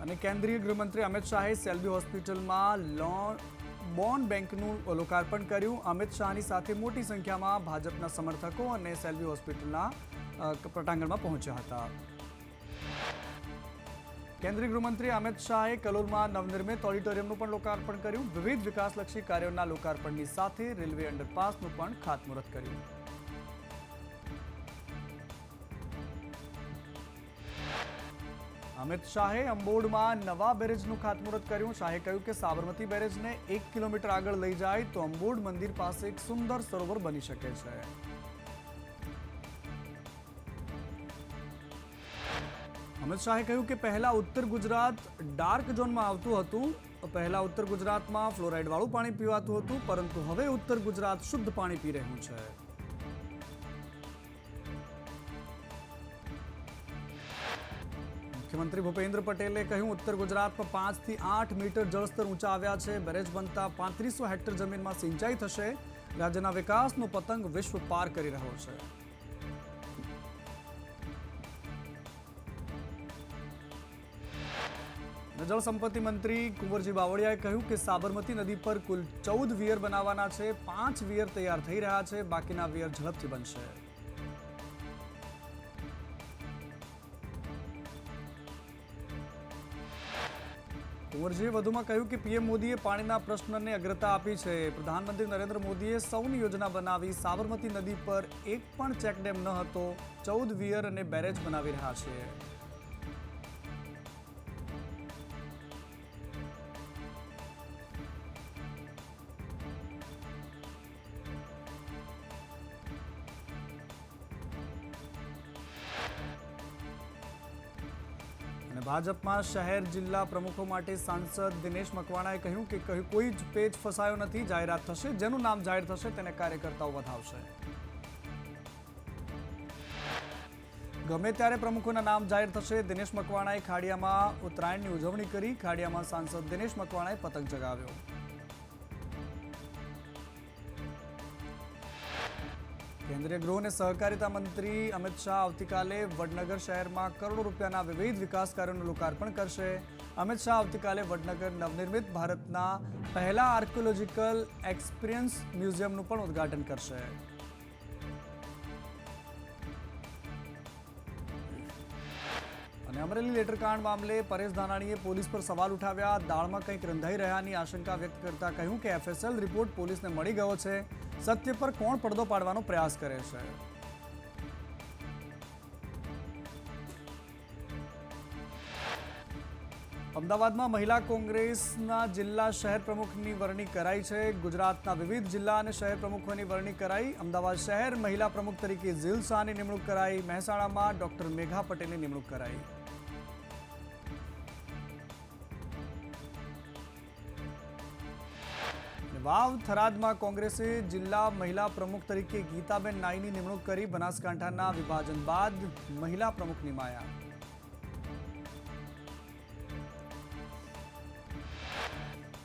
અને કેન્દ્રીય ગૃહમંત્રી અમિત શાહે સેલ્બી હોસ્પિટલમાં બોન્ડ બેંકનું લોકાર્પણ કર્યું। અમિત શાહની સાથે મોટી સંખ્યામાં ભાજપના સમર્થકો અને સેલ્બી હોસ્પિટલના પટાંગણમાં પહોંચ્યા હતા। કેન્દ્રીય ગૃહમંત્રી અમિત શાહે કલોલમાં નવનિર્મિત ઓડિટોરિયમનું પણ લોકાર્પણ કર્યું। વિવિધ વિકાસલક્ષી કાર્યોના લોકાર્પણની સાથે રેલવે અંડરપાસનું પણ ખાતમુહૂર્ત કર્યું। અમિત શાહે અંબોડમાં નવા બેરેજનું ખાતમુહૂર્ત કર્યું। શાહે કહ્યું કે સાબરમતી બેરેજને 1 કિલોમીટર આગળ લઈ જાય તો અંબોડ મંદિર પાસે એક સુંદર સરોવર બની શકે છે। અમિત શાહે કહ્યું કે પહેલા ઉત્તર ગુજરાત ડાર્ક ઝોનમાં આવતું હતું। પહેલા ઉત્તર ગુજરાતમાં ફ્લોરાઇડવાળું પાણી પીવાતું હતું, પરંતુ હવે ઉત્તર ગુજરાત શુદ્ધ પાણી પી રહ્યું છે। મુખ્યમંત્રી ભૂપેન્દ્ર પટેલે કહ્યું ઉત્તર ગુજરાતમાં 5 થી 8 મીટર જળસ્તર ઊંચા આવ્યા છે। બેરેજ બનતા 3500 હેક્ટર જમીનમાં સિંચાઈ થશે। રાજ્યના વિકાસનો પતંગ વિશ્વ પાર કરી રહ્યો છે। જળ સંપત્તિ મંત્રી કુંવરજી બાવળિયાએ કહ્યું કે સાબરમતી નદી પર કુલ 14 વિયર બનાવવાના છે। 5 વિયર તૈયાર થઈ રહ્યા છે, બાકીના વિયર ઝડપથી બનશે। કુંવરજીએ વધુમાં કહ્યું કે પીએમ મોદીએ પાણીના પ્રશ્નને અગ્રતા આપી છે। પ્રધાનમંત્રી નરેન્દ્ર મોદીએ સૌની યોજના બનાવી। સાબરમતી નદી પર એક પણ ચેકડેમ ન હતો, 14 વિયર અને બેરેજ બનાવી રહ્યા છે। ભાજપમાં શહેર જિલ્લા પ્રમુખો માટે સાંસદ દિનેશ મકવાણાએ કહ્યું કે કોઈ જ પેજ ફસાયો નથી। જાહેરાત થશે, જેનું નામ જાહેર થશે તેને કાર્યકર્તાઓ વધાવશે। ગમે ત્યારે પ્રમુખોના નામ જાહેર થશે। દિનેશ મકવાણાએ ખાડિયામાં ઉત્તરાયણની ઉજવણી કરી। ખાડિયામાં સાંસદ દિનેશ મકવાણાએ પતંગ ચગાવ્યો। કેન્દ્રીય ગૃહ અને સહકારિતા મંત્રી અમિત શાહ આવતીકાલે વડનગર શહેરમાં કરોડો રૂપિયાના વિવિધ વિકાસ કાર્યોનું લોકાર્પણ કરશે। અમિત શાહ આવતીકાલે વડનગર નવનિર્મિત ભારતના પહેલા આર્કિયોલોજીકલ એક્સપિરિયન્સ મ્યુઝિયમનું પણ ઉદ્ઘાટન કરશે। અને અમરેલી લેટરકાંડ મામલે પરેશ ધાનાણીએ પોલીસ પર સવાલ ઉઠાવ્યા। દાળમાં કંઈક રંધાઈ રહ્યાની આશંકા વ્યક્ત કરતા કહ્યું કે એફએસએલ રિપોર્ટ પોલીસને મળી ગયો છે। સત્ય પર કોણ પડદો પાડવાનો પ્રયાસ કરે છે? અમદાવાદમાં મહિલા કોંગ્રેસના જિલ્લા શહેર પ્રમુખની વરણી કરાઈ છે। ગુજરાતના વિવિધ જિલ્લા અને શહેર પ્રમુખોની વરણી કરાઈ। અમદાવાદ શહેર મહિલા પ્રમુખ તરીકે ઝીલ શાહની નિમણૂક કરાઈ। મહેસાણામાં ડોક્ટર મેઘા પટેલની નિમણૂક કરાઈ। વાવ થરાદમાં કોંગ્રેસે જિલ્લા મહિલા પ્રમુખ તરીકે ગીતાબેન નાઈની નિમણૂક કરી। બનાસકાંઠાના વિભાજન બાદ મહિલા પ્રમુખ નિમાયા।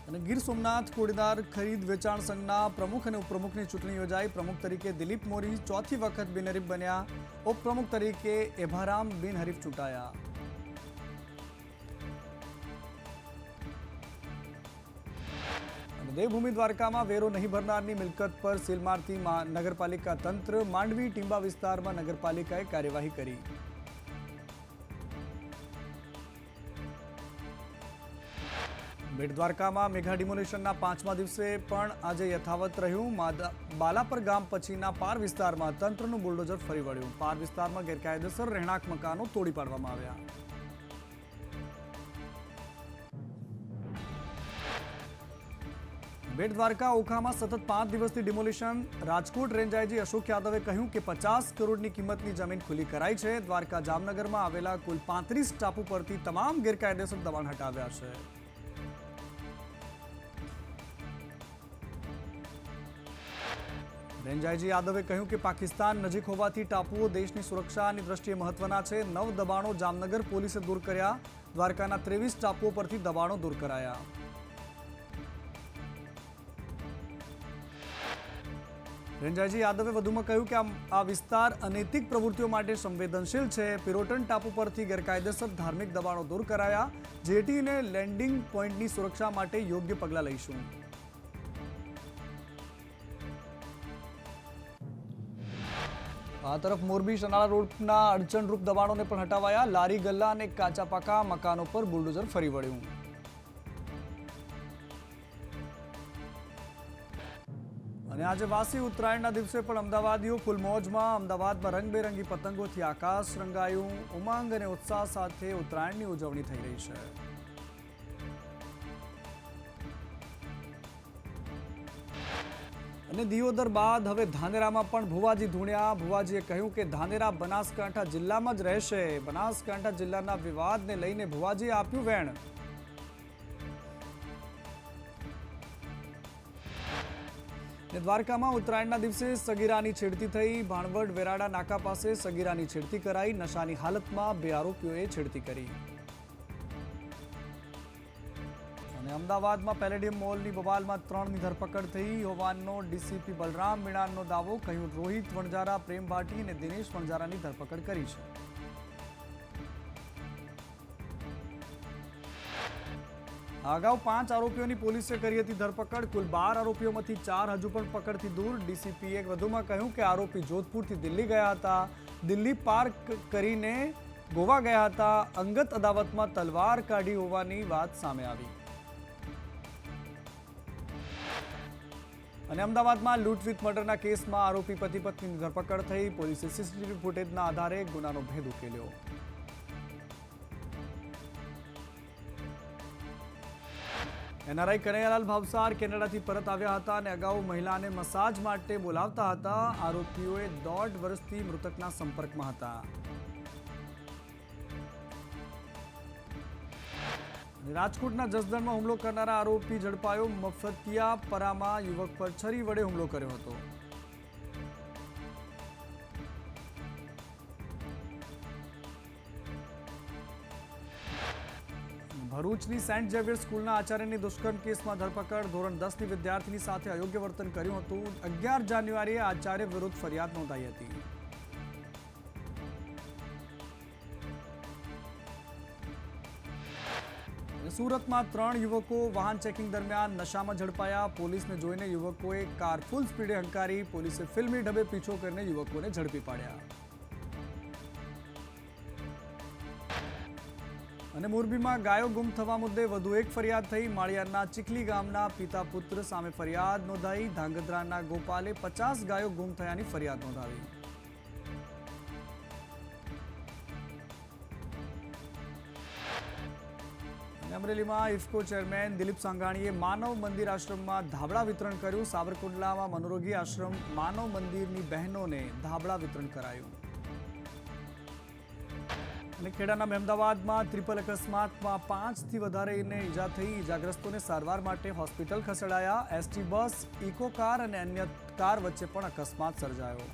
અને ગીર સોમનાથ કોડીનાર ખરીદ વેચાણ સંઘના પ્રમુખ અને ઉપપ્રમુખની ચૂંટણી યોજાઈ। પ્રમુખ તરીકે દિલીપ મોરી ચોથી વખત બિનહરીફ બન્યા। ઉપપ્રમુખ તરીકે એભારામ બિનહરીફ ચૂંટાયા। દેવભૂમિ દ્વારકામાં વેરો નહીં ભરનારની મિલકત પર સીલ મારતી નગરપાલિકા તંત્ર। માંડવી ટીંબા વિસ્તારમાં નગરપાલિકાએ કાર્યવાહી કરી। બેટ દ્વારકામાં મેગા ડિમોલિશનના 5મા દિવસે પણ આજે યથાવત રહ્યું। બાલાપર ગામ પછીના પાર વિસ્તારમાં તંત્રનું બુલડોઝર ફરી વળ્યું। પાર વિસ્તારમાં ગેરકાયદેસર રહેણાંક મકાનો તોડી પાડવામાં આવ્યા। બેટ દ્વારકા ઓખામાં સતત 5 દિવસથી demolition. Rajkot range IG Ashok યાદવે કહ્યું કે 50 કરોડની કિંમતની જમીન ખુલ્લી કરાઈ છે। દ્વારકા જામનગરમાં આવેલા કુલ 35 ટાપુ પરથી તમામ ગેરકાયદેસર દબાણ હટાવ્યા છે। રેન્જ આઈજી યાદવે કહ્યું કે પાકિસ્તાન નજીક હોવાથી ટાપુઓ દેશની સુરક્ષાની દ્રષ્ટિએ મહત્વના છે। 9 દબાણો જામનગર પોલીસે દૂર કર્યા। દ્વારકાના 23 ટાપુઓ પરથી દબાણો દૂર કરાયા। રેન્જાજી યાદવે વધુમાં કહ્યું કે આ વિસ્તાર અનૈતિક પ્રવૃત્તિઓ માટે સંવેદનશીલ છે. પિરોટન ટાપુ પરથી ગેરકાયદેસર ધાર્મિક દબાણો દૂર કરાયા. જેટી અને લેન્ડિંગ પોઈન્ટની સુરક્ષા માટે યોગ્ય પગલાં લઈશું. આ તરફ મોરબી સનાળા રોડના અડચણરૂપ દબાણોને પણ હટાવાયા. લારી ગલ્લા અને કાચા પાકા મકાનો પર બુલડોઝર ફરી વળ્યું. અને આજે વાસી ઉત્તરાયણના દિવસે પણ અમદાવાદીઓ ફૂલ મોજમાં. અમદાવાદમાં રંગબેરંગી પતંગોથી આકાશ રંગાયું. ઉમંગ અને ઉત્સાહ સાથે ઉત્તરાયણની ઉજવણી થઈ રહી છે. અને દિયોદર બાદ હવે ધાનેરામાં પણ ભુવાજી ધૂણ્યા. ભુવાજીએ કહ્યું કે ધાનેરા બનાસકાંઠા જિલ્લામાં જ રહેશે. બનાસકાંઠા જિલ્લાના વિવાદને લઈને ભુવાજીએ આપ્યું વેણ. દ્વારકામાં ઉત્તરાયણના દિવસે સગીરાની છેડતી થઈ. ભાણવડ વેરાડા નાકા પાસે સગીરાની છેડતી કરાઈ. નશાની હાલતમાં 2 આરોપીઓએ છેડતી કરી. અને અમદાવાદમાં પેલેડિયમ મોલની બવાલમાં 3ની ધરપકડ થઈ હોવાનો ડીસીપી બલરામ મીણાનો દાવો. કહ્યું રોહિત વણજારા, પ્રેમ ભાટી અને દિનેશ વણજારાની ધરપકડ કરી છે. અગાઉ 5 આરોપીઓની પોલીસે કરી હતી ધરપકડ. કુલ 12 આરોપીઓમાંથી 4 હજુ પણ પકડથી દૂર. ડીસીપીએ વધુમાં કહ્યું કે આરોપી જોધપુરથી દિલ્હી ગયા હતા. દિલ્હી પાર કરીને ગોવા ગયા હતા. અંગત અદાવતમાં તલવાર કાઢી હોવાની વાત સામે આવી. અને અમદાવાદમાં લૂંટ વિથ મર્ડરના કેસમાં આરોપી પતિ પત્નીની ધરપકડ થઈ. પોલીસે સીસીટીવી ફૂટેજના આધારે ગુનાનો ભેદ ઉકેલ્યો. એનઆરઆઈ કનૈયાલાલ ભાવસાર કેનેડાથી પરત આવ્યા હતા અને અગાઉ મહિલાને મસાજ માટે બોલાવતા હતા. આરોપીઓએ 1.5 વર્ષથી મૃતકના સંપર્કમાં હતા. રાજકોટના જસદણમાં હુમલો કરનારા આરોપી ઝડપાયો. મફતિયાપરામાં યુવક પર છરી વડે હુમલો કર્યો હતો. ભરૂચની સેન્ટ ઝેવિયર સ્કૂલના આચાર્યની દુષ્કર્મ કેસમાં ધરપકડ. ધોરણ 10ની વિદ્યાર્થીની સાથે અયોગ્ય વર્તન કર્યું હતું. 11 જાન્યુઆરીએ આચાર્ય વિરુદ્ધ ફરિયાદ નોંધાઈ હતી. સુરતમાં 3 યુવકો વાહન ચેકિંગ દરમિયાન નશામાં ઝડપાયા. પોલીસને જોઈને યુવકોએ કાર ફૂલ સ્પીડે હંકારી. પોલીસે ફિલ્મી ઢબે પીછો કરીને યુવકોને ઝડપી પાડ્યા. અને મોરબીમાં ગાયો ગુમ થવા મુદ્દે વધુ એક ફરિયાદ થઈ. માળિયારના ચીખલી ગામના પિતા પુત્ર સામે ફરિયાદ નોંધાઈ. ધાંગધ્રાના ગોપાલે 50 ગાયો ગુમ થયાની ફરિયાદ નોંધાવી. અમરેલીમાં ઇફકો ચેરમેન દિલીપ સાંઘાણીએ માનવ મંદિર આશ્રમમાં ધાબળા વિતરણ કર્યું. સાવરકુંડલામાં મનોરોગી આશ્રમ માનવ મંદિરની બહેનોને ધાબળા વિતરણ કરાયું. અને ખેડાના મહેમદાવાદમાં ટ્રિપલ અકસ્માતમાં 5થી વધારેને ઈજા થઈ. ઈજાગ્રસ્તોને સારવાર માટે હોસ્પિટલ ખસેડાયા. એસટી બસ, ઇકો કાર અને અન્ય કાર વચ્ચે પણ અકસ્માત સર્જાયો.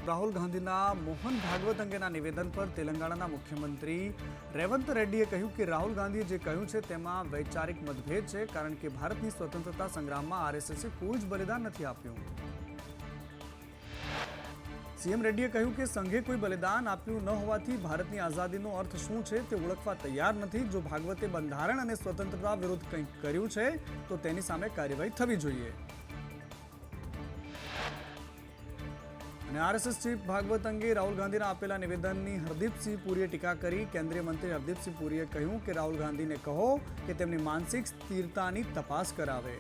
રાહુલ ગાંધીના મોહન ભાગવત અંગેના નિવેદન પર તેલંગાણાના મુખ્યમંત્રી રેવંત રેડ્ડીએ કહ્યું કે રાહુલ ગાંધીએ જે કહ્યું છે તેમાં વૈચારિક મતભેદ છે. કારણ કે ભારતની સ્વતંત્રતા સંગ્રામમાં આરએસએસે કોઈ જ બલિદાન નથી આપ્યું. સીએમ રેડ્ડીએ કહ્યું કે સંઘે કોઈ બલિદાન આપ્યું ન હોવાથી ભારતની આઝાદીનો અર્થ શું છે તે ઓળખવા તૈયાર નથી. જો ભાગવતે બંધારણ અને સ્વતંત્રતા વિરુદ્ધ કંઈક કર્યું છે તો તેની સામે કાર્યવાહી થવી જોઈએ. અને આરએસએસ ચીફ ભાગવત અંગે રાહુલ ગાંધીના આપેલા નિવેદનની હરદીપસિંહ પુરીએ ટીકા કરી. કેન્દ્રીય મંત્રી હરદીપસિંહ પુરીએ કહ્યું કે રાહુલ ગાંધીને કહો કે તેમની માનસિક સ્થિરતાની તપાસ કરાવે.